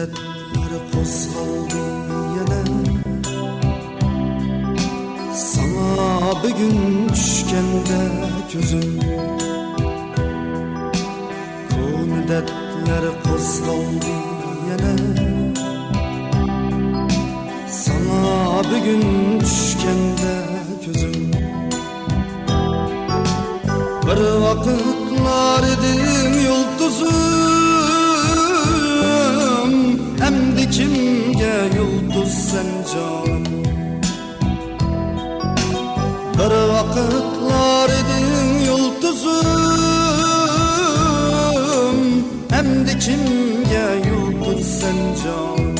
müddetler qo'zg'aldi yana sana bugün tushganda ko'zim müddetler qo'zg'aldi yana sana bugün tushganda ko'zim bir vaqtlar edim yulduzum endi kimga yulduz sen canım bir vaqtlar edim yulduzum endi kimga yulduz sen canım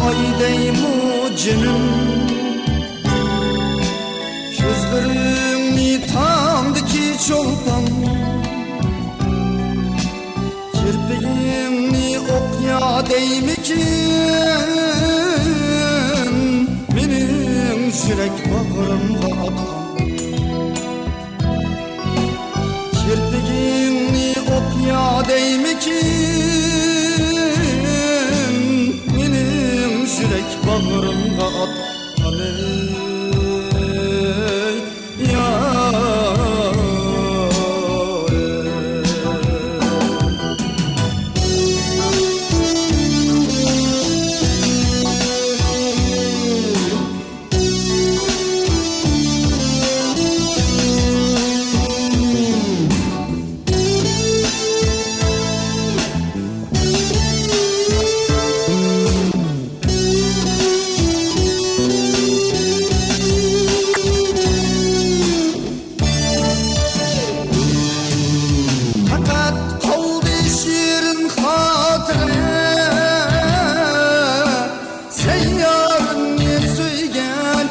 aydaymu canım gözlerimni tamdaki çolpan kirpiğimni okya değmekin benim yürek bağrımda atkan kirpiğimni okya değmekin yürek bağrımda atkan ya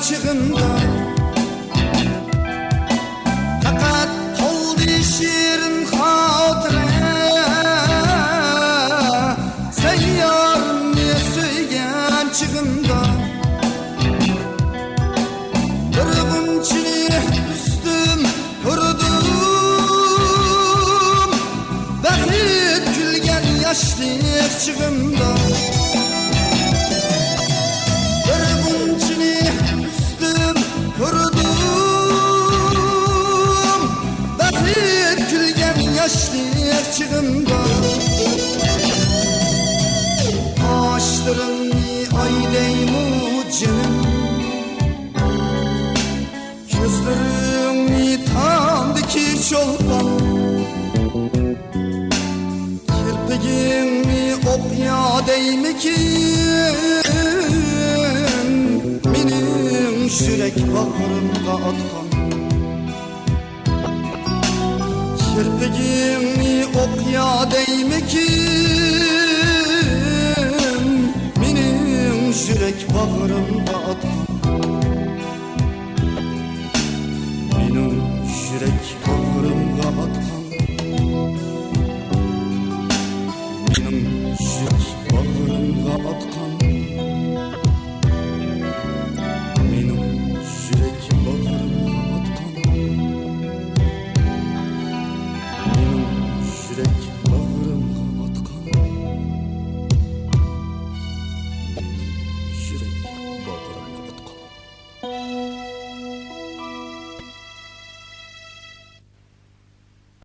çıkımda fakat oldu şiirin hatıra sen yarın ne söyleyen çıkımda bir bunçini üstüm vurdum vakit gülgen yaşlık çıkımda yaşlık çıkımda ağaçlarını aydaymu canım gözlerimni tamdaki çolpan kirpiğimni okya değmekin benim yürek bağrımda atkan kirpiğimni okya değmekin benim yürek bağrımda atkan benim yürek bağrımda atkan benim yürek bağrımda atkan